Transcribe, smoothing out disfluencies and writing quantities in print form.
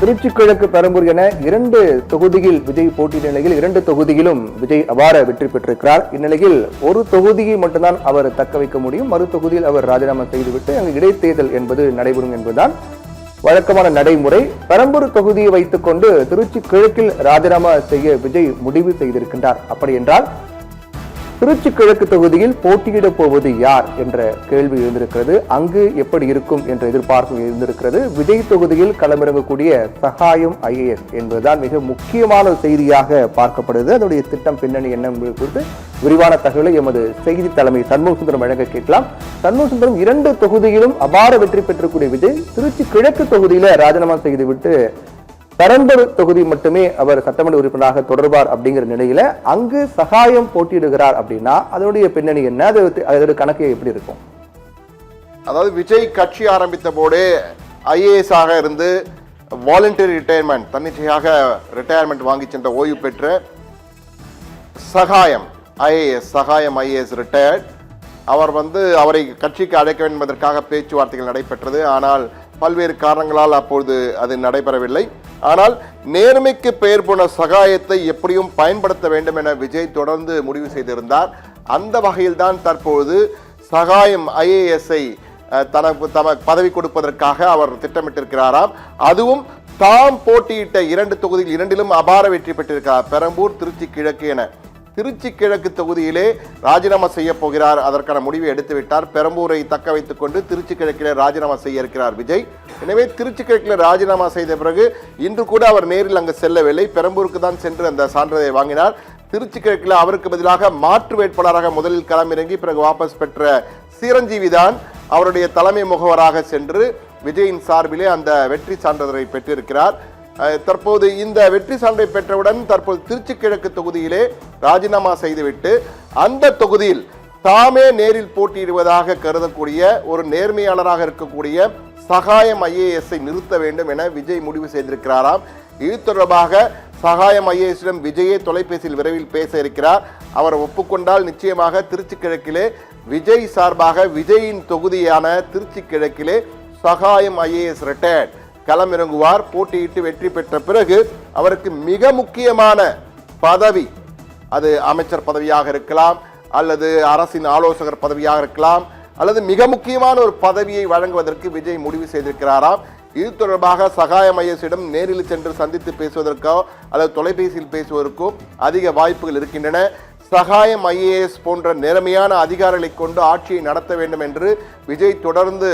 திருச்சி கிழக்கு, பெரம்பூர் என 2 தொகுதியில் விஜய் போட்டியிட்ட நிலையில் 2 தொகுதியிலும் விஜய் அபார வெற்றி பெற்றிருக்கிறார். இந்நிலையில் ஒரு தொகுதியை மட்டும்தான் அவர் தக்க வைக்க முடியும். மறு தொகுதியில் அவர் ராஜினாமா செய்துவிட்டு அங்கு இடைத்தேர்தல் என்பது நடைபெறும் என்பதுதான் வழக்கமான நடைமுறை. பெரம்பூர் தொகுதியை வைத்துக் கொண்டு திருச்சி கிழக்கில் ராஜினாமா செய்ய விஜய் முடிவு செய்திருக்கின்றார். அப்படி என்றால் திருச்சி கிழக்கு தொகுதியில் போட்டியிடப் போவது யார் என்ற கேள்வி எழுந்திருக்கிறது. அங்கு எப்படி இருக்கும் என்ற எதிர்பார்ப்பு எழுந்திருக்கிறது. விஜய் தொகுதியில் களமிறங்கக்கூடிய சகாயம் IAS என்பதுதான் மிக முக்கியமான செய்தியாக பார்க்கப்படுது. அதனுடைய திட்டம், பின்னணி என்ன என்பது குறித்து விரிவான தகவலை எமது செய்தி தலைமை சண்முகசுந்தரம் வழங்க கேட்கலாம். சண்முகசுந்தரம், 2 தொகுதியிலும் அபார வெற்றி பெற்றக்கூடிய விஜய் திருச்சி கிழக்கு தொகுதியில ராஜினாமா செய்துவிட்டு பெரம்பூர் தொகுதி மட்டுமே அவர் சட்டமன்ற உறுப்பினராக தொடர்பார் அப்படிங்கிற நிலையில அங்கு சகாயம் போட்டியிடுகிறார் அப்படின்னா அதனுடைய பின்னணி என்ன, அதோட கணக்கு எப்படி இருக்கும்? அதாவது விஜய் கட்சி ஆரம்பித்த போதே IAS ஆக இருந்து வாலண்டரி ரிட்டையர்மெண்ட், தன்னிச்சையாக ரிட்டையர்மெண்ட் வாங்கி சென்ற ஓய்வு பெற்ற சகாயம் IAS ரிட்டையர்ட். அவர் அவரை கட்சிக்கு அழைக்க வேண்டும் என்பதற்காக பேச்சுவார்த்தைகள் நடைபெற்றது. ஆனால் பல்வேறு காரணங்களால் அப்பொழுது அது நடைபெறவில்லை. ஆனால் நேர்மைக்கு பெயர் போன சகாயத்தை எப்படியும் பயன்படுத்த வேண்டும் என விஜய் தொடர்ந்து முடிவு செய்திருந்தார். அந்த வகையில்தான் தற்பொழுது சகாயம் IAS-ஐ தனக்கு பதவி கொடுப்பதற்காக அவர் திட்டமிட்டிருக்கிறாராம். அதுவும் தாம் போட்டியிட்ட 2 தொகுதியில் 2லும் அபார வெற்றி பெற்றிருக்கிறார். பெரம்பூர், திருச்சி கிழக்கு என திருச்சி கிழக்கு தொகுதியிலே ராஜினாமா செய்ய போகிறார். அதற்கான முடிவை எடுத்துவிட்டார். பெரம்பூரை தக்க வைத்துக் கொண்டு திருச்சி கிழக்கிலே ராஜினாமா செய்ய இருக்கிறார் விஜய். எனவே திருச்சி கிழக்கில் ராஜினாமா செய்த பிறகு இன்று கூட அவர் நேரில் அங்கு செல்லவில்லை. பெரம்பூருக்கு தான் சென்று அந்த சான்றிதழை வாங்கினார். திருச்சி கிழக்கில் அவருக்கு பதிலாக மாற்று வேட்பாளராக முதலில் களமிறங்கி பிறகு வாபஸ் பெற்ற சிரஞ்சீவி தான் அவருடைய தலைமை முகவராக சென்று விஜயின் சார்பிலே அந்த வெற்றி சான்றிதழை பெற்றிருக்கிறார். தற்போது இந்த வெற்றி சான்றை பெற்றவுடன் தற்போது திருச்சி கிழக்கு தொகுதியிலே ராஜினாமா செய்துவிட்டு அந்த தொகுதியில் தாமே நேரில் போட்டியிடுவதாக கருதக்கூடிய ஒரு நேர்மையாளராக இருக்கக்கூடிய சகாயம் IAS-ஐ நிறுத்த வேண்டும் என விஜய் முடிவு செய்திருக்கிறாராம். இது தொடர்பாக சகாயம் IAS-இடம் விஜயே தொலைபேசியில் விரைவில் பேச இருக்கிறார். அவர் ஒப்புக்கொண்டால் நிச்சயமாக திருச்சி கிழக்கிலே விஜய் சார்பாக விஜயின் தொகுதியான திருச்சி கிழக்கிலே சகாயம் IAS ரிட்டையர்ட் களமிறங்குவார். போட்டியிட்டு வெற்றி பெற்ற பிறகு அவருக்கு மிக முக்கியமான பதவி, அது அமைச்சர் பதவியாக இருக்கலாம், அல்லது அரசின் ஆலோசகர் பதவியாக இருக்கலாம், அல்லது மிக முக்கியமான ஒரு பதவியை வழங்குவதற்கு விஜய் முடிவு செய்திருக்கிறாராம். இது தொடர்பாக சகாயம் IAS-இடம் நேரில் சென்று சந்தித்து பேசுவதற்கோ அல்லது தொலைபேசியில் பேசுவதற்கோ அதிக வாய்ப்புகள் இருக்கின்றன. சகாயம் IAS போன்ற நேர்மையான அதிகாரிகளை கொண்டு ஆட்சியை நடத்த வேண்டும் என்று விஜய் தொடர்ந்து